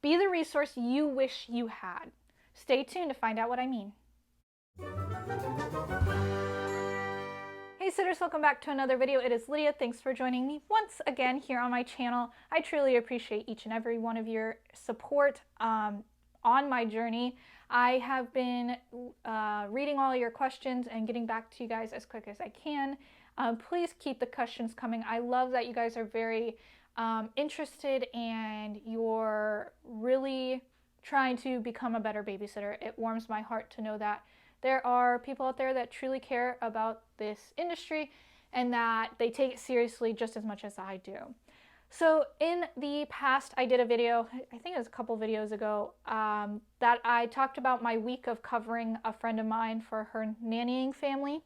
Be the resource you wish you had. Stay tuned to find out what I mean. Hey sitters, welcome back to another video. It is Lydia. Thanks for joining me once again here on my channel. I truly appreciate each and every one of your support on my journey. I have been reading all your questions and getting back to you guys as quick as I can. Please keep the questions coming. I love that you guys are very interested and you're really trying to become a better babysitter. It warms my heart to know that there are people out there that truly care about this industry and that they take it seriously just as much as I do. So in the past, I did a video, I think it was a couple videos ago, that I talked about my week of covering a friend of mine for her nannying family.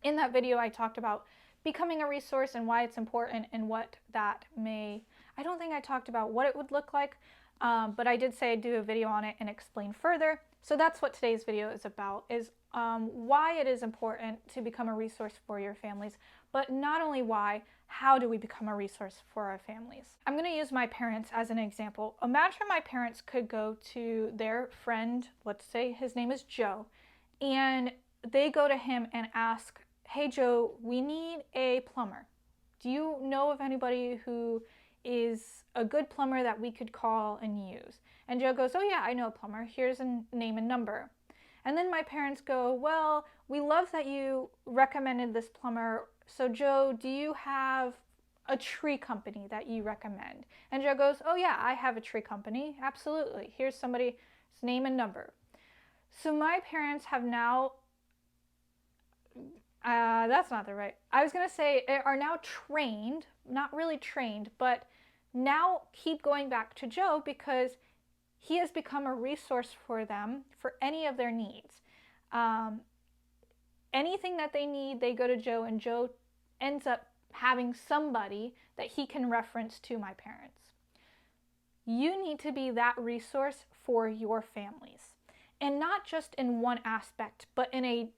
In that video, I talked about becoming a resource and why it's important and what that may, I don't think I talked about what it would look like, but I did say I'd do a video on it and explain further. So that's what today's video is about, is why it is important to become a resource for your families, but not only why, how do we become a resource for our families? I'm going to use my parents as an example. Imagine my parents could go to their friend, let's say his name is Joe, and they go to him and ask, hey Joe, we need a plumber. Do you know of anybody who is a good plumber that we could call and use? And Joe goes, oh yeah, I know a plumber. Here's a name and number. And then my parents go, well, we love that you recommended this plumber. So Joe, do you have a tree company that you recommend? And Joe goes, oh yeah, I have a tree company. Absolutely. Here's somebody's name and number. So my parents have now, that's not the right, I was going to say are now trained, not really trained, but now keep going back to Joe because he has become a resource for them for any of their needs. Anything that they need, they go to Joe, and Joe ends up having somebody that he can reference to my parents. You need to be that resource for your families. And not just in one aspect, but in a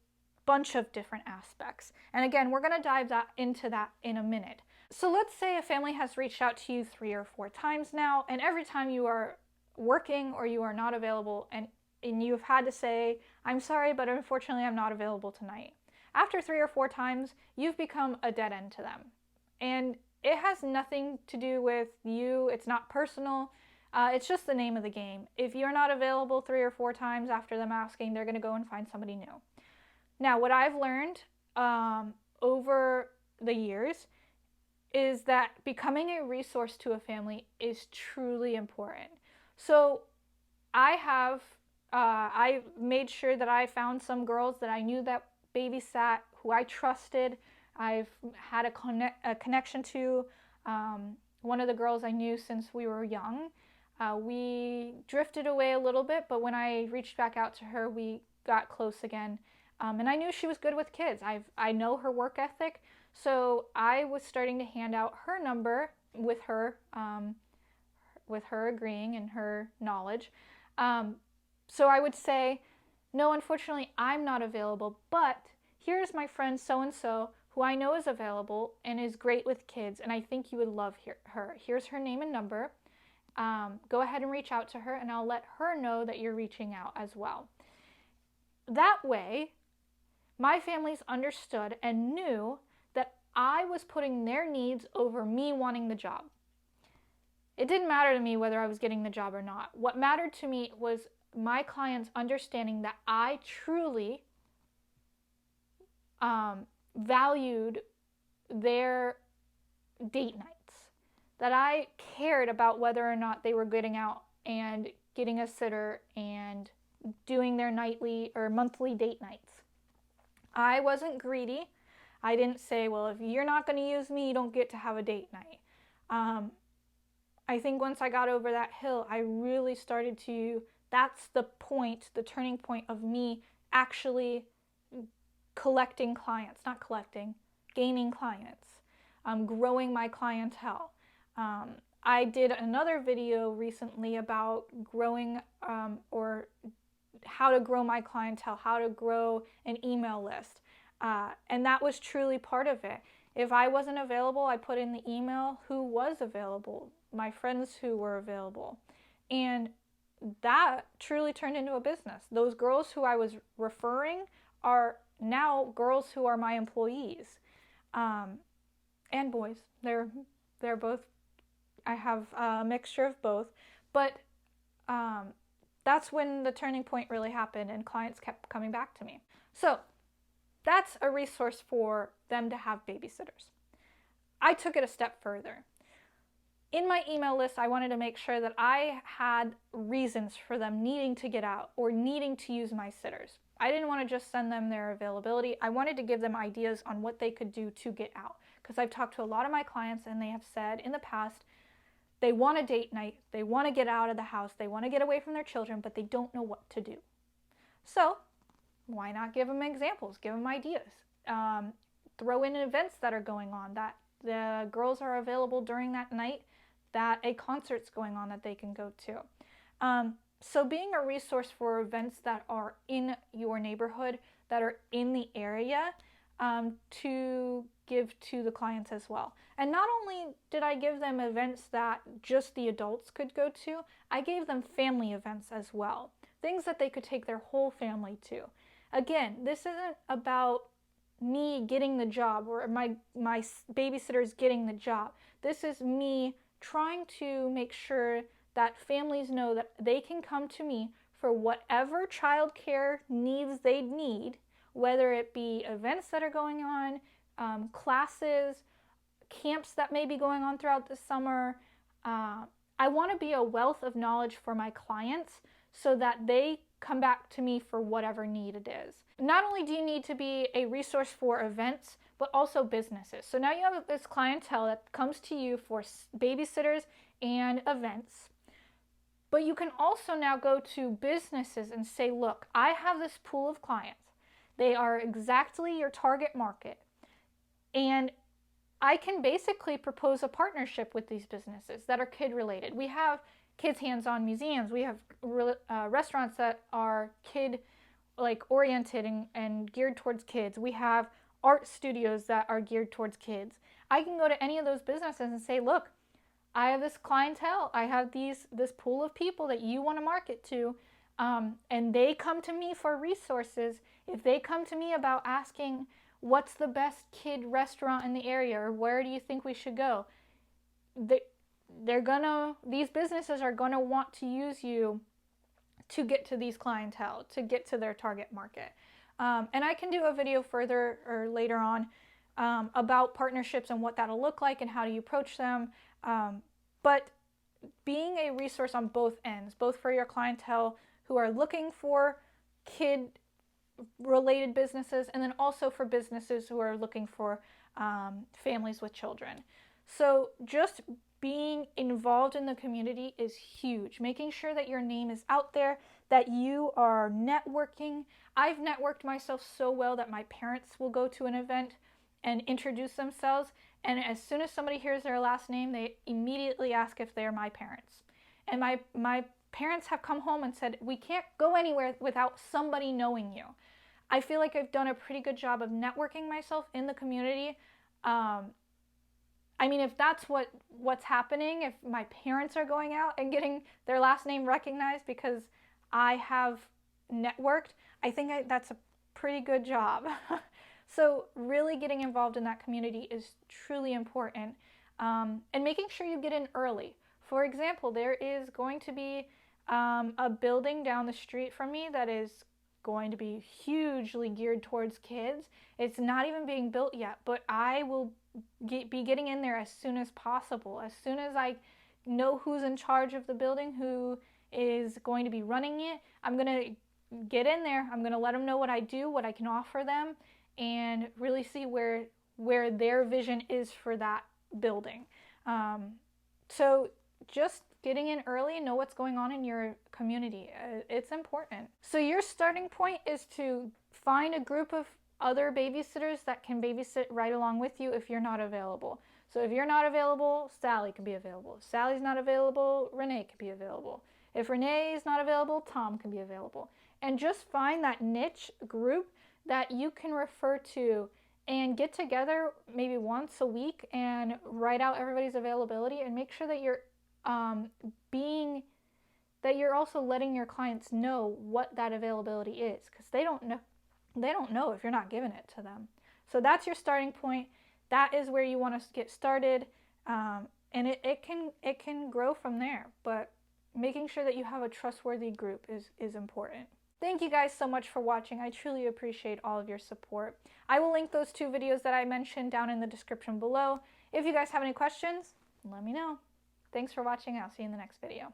bunch of different aspects. And again, we're going to dive into that in a minute. So let's say a family has reached out to you 3 or 4 times now, and every time you are working or you are not available and you've had to say, I'm sorry, but unfortunately I'm not available tonight. After 3 or 4 times, you've become a dead end to them. And it has nothing to do with you. It's not personal. It's just the name of the game. If you're not available 3 or 4 times after them asking, they're going to go and find somebody new. Now, what I've learned over the years is that becoming a resource to a family is truly important. So I made sure that I found some girls that I knew that babysat, who I trusted. I've had a connection to. One of the girls I knew since we were young. We drifted away a little bit, but when I reached back out to her, we got close again. And I knew she was good with kids. I know her work ethic, so I was starting to hand out her number with her agreeing and her knowledge. So I would say, no, unfortunately, I'm not available, but here's my friend so-and-so who I know is available and is great with kids, and I think you would love her. Here's her name and number. Go ahead and reach out to her, and I'll let her know that you're reaching out as well. That way, my families understood and knew that I was putting their needs over me wanting the job. It didn't matter to me whether I was getting the job or not. What mattered to me was my clients understanding that I truly valued their date nights, that I cared about whether or not they were getting out and getting a sitter and doing their nightly or monthly date nights. I wasn't greedy. I didn't say, well, if you're not going to use me, you don't get to have a date night. I think once I got over that hill, I really started to, that's the point, the turning point of me actually collecting clients, not collecting, gaining clients, growing my clientele. I did another video recently about growing or how to grow my clientele, how to grow an email list. And that was truly part of it. If I wasn't available, I put in the email who was available, my friends who were available. And that truly turned into a business. Those girls who I was referring are now girls who are my employees, and boys. They're both. I have a mixture of both, but that's when the turning point really happened, and clients kept coming back to me. So that's a resource for them to have babysitters. I took it a step further. In my email list, I wanted to make sure that I had reasons for them needing to get out or needing to use my sitters. I didn't want to just send them their availability. I wanted to give them ideas on what they could do to get out, because I've talked to a lot of my clients and they have said in the past they want a date night, they want to get out of the house, they want to get away from their children, but they don't know what to do. So why not give them examples, give them ideas, throw in events that are going on, that the girls are available during that night, that a concert's going on that they can go to. So being a resource for events that are in your neighborhood, that are in the area, to give to the clients as well. And not only did I give them events that just the adults could go to, I gave them family events as well. Things that they could take their whole family to. Again, this isn't about me getting the job or my babysitters getting the job. This is me trying to make sure that families know that they can come to me for whatever childcare needs they need, whether it be events that are going on, classes, camps that may be going on throughout the summer. I want to be a wealth of knowledge for my clients so that they come back to me for whatever need it is. Not only do you need to be a resource for events, but also businesses. So now you have this clientele that comes to you for babysitters and events. But you can also now go to businesses and say, look, I have this pool of clients. They are exactly your target market. And I can basically propose a partnership with these businesses that are kid related. We have kids hands-on museums. We have restaurants that are kid oriented and geared towards kids. We have art studios that are geared towards kids. I can go to any of those businesses and say, look, I have this clientele. I have this pool of people that you want to market to, and they come to me for resources. If they come to me about asking what's the best kid restaurant in the area or where do you think we should go, these businesses are gonna want to use you to get to these clientele, to get to their target market. And I can do a video further or later on about partnerships and what that'll look like and how do you approach them. But being a resource on both ends, both for your clientele who are looking for kid related businesses, and then also for businesses who are looking for families with children. So just being involved in the community is huge. Making sure that your name is out there, that you are networking. I've networked myself so well that my parents will go to an event and introduce themselves, and as soon as somebody hears their last name, they immediately ask if they're my parents. And my parents have come home and said, we can't go anywhere without somebody knowing you. I feel like I've done a pretty good job of networking myself in the community. I mean, if that's what's happening, if my parents are going out and getting their last name recognized because I have networked, I think that's a pretty good job. So really getting involved in that community is truly important, and making sure you get in early. For example, there is going to be a building down the street from me that is going to be hugely geared towards kids. It's not even being built yet, but I will be getting in there as soon as possible. As soon as I know who's in charge of the building, who is going to be running it, I'm going to get in there. I'm going to let them know what I do, what I can offer them, and really see where their vision is for that building. So just getting in early, know what's going on in your community. It's important. So your starting point is to find a group of other babysitters that can babysit right along with you if you're not available. So if you're not available, Sally can be available. If Sally's not available, Renee can be available. If Renee is not available, Tom can be available. And just find that niche group that you can refer to and get together maybe once a week and write out everybody's availability and make sure that you're being that you're also letting your clients know what that availability is, because they don't know if you're not giving it to them. So that's your starting point. That is where you want to get started, and it can grow from there, but making sure that you have a trustworthy group is important. Thank you guys so much for watching. I truly appreciate all of your support. I will link those 2 videos that I mentioned down in the description below. If you guys have any questions, let me know. Thanks for watching. I'll see you in the next video.